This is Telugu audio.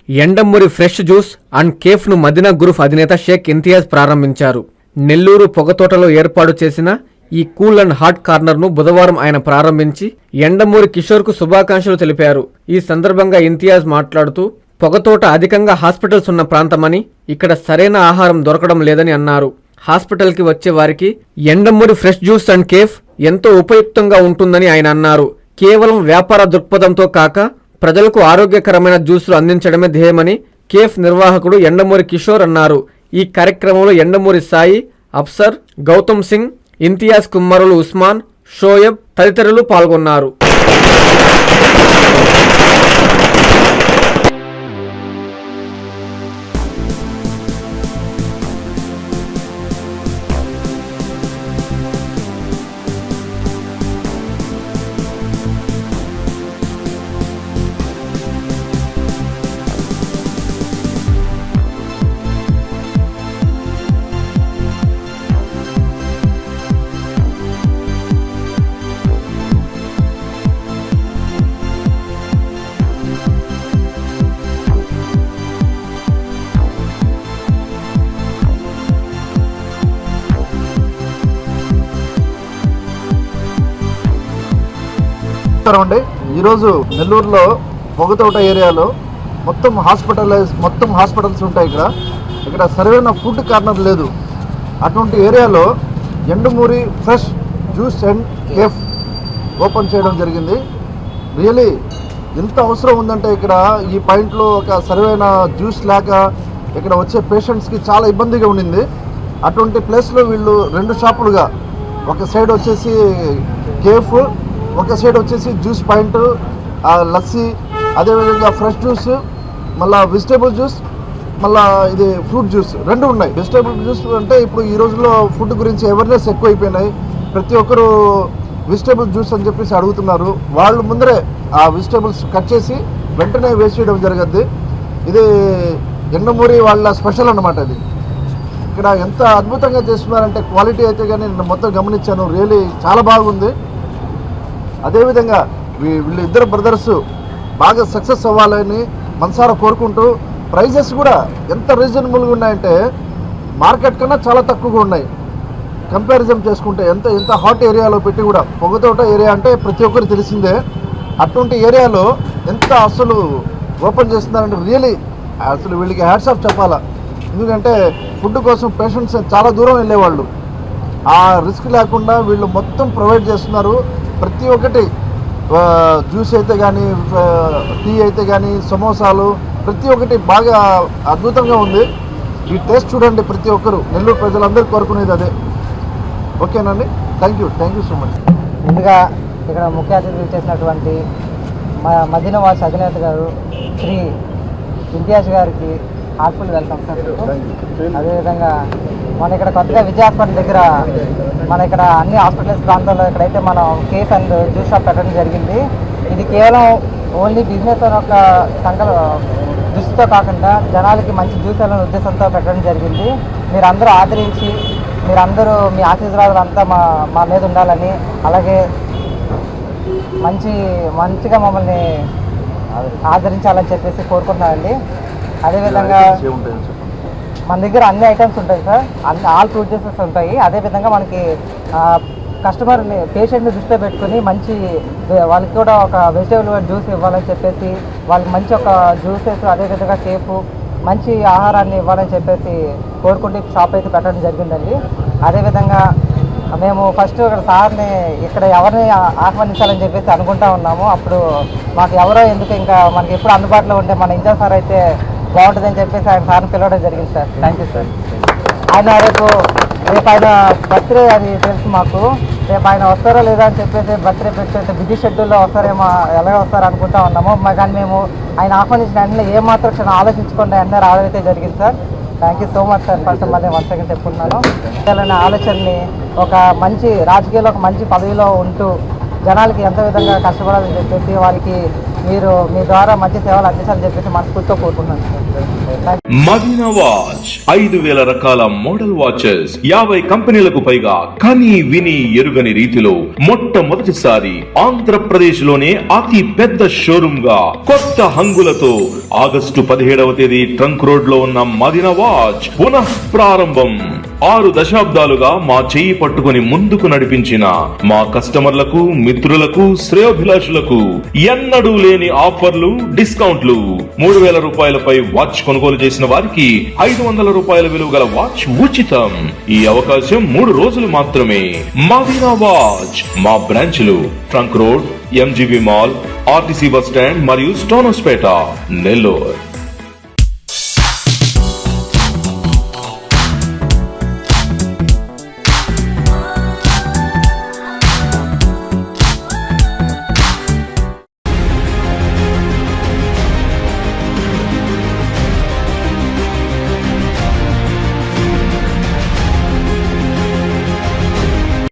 ఎండమూరి ఫ్రెష్ జ్యూస్ అండ్ కేఫ్ను మదీనా గ్రూప్ అధినేత షేక్ ఇంతియాజ్ ప్రారంభించారు. నెల్లూరు పొగతోటలో ఏర్పాటు చేసిన ఈ కూల్ అండ్ హాట్ కార్నర్ను బుధవారం ఆయన ప్రారంభించి ఎండమూరి కిషోర్కు శుభాకాంక్షలు తెలిపారు. ఈ సందర్భంగా ఇంతియాజ్ మాట్లాడుతూ పొగతోట అధికంగా హాస్పిటల్స్ ఉన్న ప్రాంతమని, ఇక్కడ సరైన ఆహారం దొరకడం లేదని అన్నారు. హాస్పిటల్కి వచ్చే వారికి Yandamuri fresh juice and cafe ఎంతో ఉపయుక్తంగా ఉంటుందని ఆయన అన్నారు. కేవలం వ్యాపార దృక్పథంతో కాక ప్రజలకు ఆరోగ్యకరమైన జ్యూసులు అందించడమే ధ్యేయమని కేఫ్ నిర్వాహకుడు ఎండమూరి కిషోర్ అన్నారు. ఈ కార్యక్రమంలో ఎండమూరి సాయి, అఫ్సర్, గౌతమ్ సింగ్, ఇంతియాజ్ కుమారులు ఉస్మాన్, షోయబ్ తదితరులు పాల్గొన్నారు. అండి, ఈరోజు నెల్లూరులో పొగతోట ఏరియాలో మొత్తం హాస్పిటల్స్ ఉంటాయి. ఇక్కడ సరైన ఫుడ్ కార్నర్ లేదు. అటువంటి ఏరియాలో Yandamuri fresh juice and cafe open చేయడం జరిగింది. రియలీ ఎంత అవసరం ఉందంటే ఇక్కడ ఈ పాయింట్లో ఒక సరైన జ్యూస్ లేక ఇక్కడ వచ్చే పేషెంట్స్కి చాలా ఇబ్బందిగా ఉండింది. అటువంటి ప్లేస్లో వీళ్ళు 2 షాపులుగా, ఒక సైడ్ వచ్చేసి కేఫ్, ఒక సైడ్ వచ్చేసి జ్యూస్ పాయింట్, లస్సీ, అదేవిధంగా ఫ్రెష్ జ్యూస్, మళ్ళీ వెజిటేబుల్ జ్యూస్, మళ్ళీ ఇది ఫ్రూట్ జ్యూస్ 2 ఉన్నాయి. వెజిటేబుల్ జ్యూస్ అంటే ఇప్పుడు ఈ రోజుల్లో ఫుడ్ గురించి అవేర్నెస్ ఎక్కువైపోయినాయి. ప్రతి ఒక్కరు వెజిటేబుల్ జ్యూస్ అని చెప్పేసి అడుగుతున్నారు. వాళ్ళు ముందరే ఆ వెజిటేబుల్స్ కట్ చేసి వెంటనే వేస్ట్ చేయడం జరగద్ది. ఇది ఎండమూరి వాళ్ళ స్పెషల్ అన్నమాట. ఇది ఇక్కడ ఎంత అద్భుతంగా చేస్తున్నారంటే క్వాలిటీ అయితే కానీ నేను మొత్తం గమనించాను. రియలీ చాలా బాగుంది. అదేవిధంగా వీళ్ళిద్దరు బ్రదర్స్ బాగా సక్సెస్ అవ్వాలని మనసారా కోరుకుంటూ, ప్రైజెస్ కూడా ఎంత రీజనబుల్గా ఉన్నాయంటే మార్కెట్ కన్నా చాలా తక్కువగా ఉన్నాయి కంపారిజన్ చేసుకుంటే. ఎంత హాట్ ఏరియాలో పెట్టి కూడా, పొగతోట ఏరియా అంటే ప్రతి ఒక్కరికి తెలిసిందే. అటువంటి ఏరియాలో ఎంత అసలు ఓపెన్ చేస్తున్నారంటే రియలీ అసలు వీళ్ళకి హ్యాట్స్ ఆఫ్ చెప్పాలా. ఎందుకంటే ఫుడ్ కోసం పేషెంట్స్ చాలా దూరం వెళ్ళేవాళ్ళు. ఆ రిస్క్ లేకుండా వీళ్ళు మొత్తం ప్రొవైడ్ చేస్తున్నారు. ప్రతి ఒక్కటి జ్యూస్ అయితే కానీ, టీ అయితే కానీ, సమోసాలు ప్రతి ఒక్కటి బాగా అద్భుతంగా ఉంది. ఈ టేస్ట్ చూడండి ప్రతి ఒక్కరు, నెల్లూరు ప్రజలందరూ కోరుకునేది అదే. ఓకేనండి, థ్యాంక్ యూ సో మచ్. ముందుగా ఇక్కడ ముఖ్య అతిథులు చేసినటువంటి మదీనా వాచ్ అధినేత గారు శ్రీ ఇంతియాజ్ గారికి హార్ట్ఫుల్ వెల్కమ్ సార్. అదేవిధంగా మన ఇక్కడ కొత్తగా విజయ హాస్పిటల్ దగ్గర మన ఇక్కడ అన్ని హాస్పిటల్స్ ప్రాంతాల్లో ఇక్కడైతే మనం కేఫ్ అండ్ జ్యూస్ షాప్ పెట్టడం జరిగింది. ఇది కేవలం ఓన్లీ బిజినెస్ అని ఒక దృష్టితో కాకుండా జనాలకి మంచి జ్యూస్ అనే ఉద్దేశంతో పెట్టడం జరిగింది. మీరందరూ ఆదరించి, మీరందరూ మీ ఆశీర్వాదాలు అంతా మా మీద ఉండాలని, అలాగే మంచిగా మమ్మల్ని ఆదరించాలని చెప్పేసి కోరుకుంటున్నానండి. అదేవిధంగా మన దగ్గర అన్ని ఐటమ్స్ ఉంటాయి సార్, ఆల్ ఫ్రూట్ జ్యూసెస్ ఉంటాయి. అదేవిధంగా మనకి కస్టమర్ని, పేషెంట్ని దృష్టిలో పెట్టుకుని మంచి వాళ్ళకి కూడా ఒక వెజిటేబుల్ జ్యూస్ ఇవ్వాలని చెప్పేసి, వాళ్ళకి మంచి ఒక జ్యూసెస్, అదేవిధంగా కేఫ్, మంచి ఆహారాన్ని ఇవ్వాలని చెప్పేసి కోరుకుంటూ షాప్ అయితే పెట్టడం జరిగిందండి. అదేవిధంగా మేము ఫస్ట్ ఇక్కడ సార్ని ఇక్కడ ఎవరిని ఆహ్వానించాలని చెప్పేసి అనుకుంటా ఉన్నాము. అప్పుడు మాకు ఎవరో ఎందుకు, ఇంకా మనకి ఎప్పుడు అందుబాటులో ఉంటే మన ఇంజన్ సార్ అయితే బాగుంటుందని చెప్పేసి ఆయన సార్ని పిలవడం జరిగింది సార్. Thank you sir. ఆయన రేపు ఆయన బర్త్డే అది తెలుసు మాకు. రేపు ఆయన వస్తారో లేదా అని చెప్పేసి బర్త్డే పెట్టి బిజీ షెడ్యూల్లో వస్తారేమో, ఎలాగ వస్తారు అనుకుంటా ఉన్నాము. కానీ మేము ఆయన ఆహ్వానించిన వెంటనే ఏమాత్రం క్షణం ఆలోచించుకుంటే వెంటనే రావడం అయితే జరిగింది sir. Thank you so much sir. First మళ్ళీ 1 సెకండ్ చెప్పుకున్నాను. ఇలాంటి ఆలోచనని ఒక మంచి రాజకీయాల్లో ఒక మంచి పదవిలో ఉంటూ జనాలకి ఎంత విధంగా కష్టపడాలని చెప్పేసి వాళ్ళకి మీరు మీ ద్వారా మంచి సేవలు అందించాలని చెప్పేసి మనస్ఫూర్తితో కోరుకుంటున్నాను సార్. మదీనా వాచ్ 5,000 రకాల మోడల్ వాచెస్, 50 కంపెనీలకు పైగా కని విని ఎరుగని రీతిలో మొట్టమొదటిసారి ఆంధ్రప్రదేశ్ లోనే అతి పెద్ద షోరూమ్ గా కొత్త హంగులతో ఆగస్టు 17వ తేదీ ట్రంక్ రోడ్ లో ఉన్న మదీనా వాచ్ పునః ప్రారంభం. 6 దశాబ్దాలుగా మా చెయ్యి పట్టుకుని ముందుకు నడిపించిన మా కస్టమర్లకు, మిత్రులకు, శ్రేయోభిలాషులకు ఎన్నడూ లేని ఆఫర్లు, డిస్కౌంట్లు. 3,000 రూపాయలపై వాచ్ కొనుగోలు చేసిన వారికి 500 రూపాయల విలువ గల వాచ్ ఉచితం. ఈ అవకాశం 3 రోజులు మాత్రమే. మదీనా వాచ్ మా బ్రాంచ్లు trunk road, MGB mall, RTC bus stand మరియు స్టోనస్పేట, నెల్లూరు.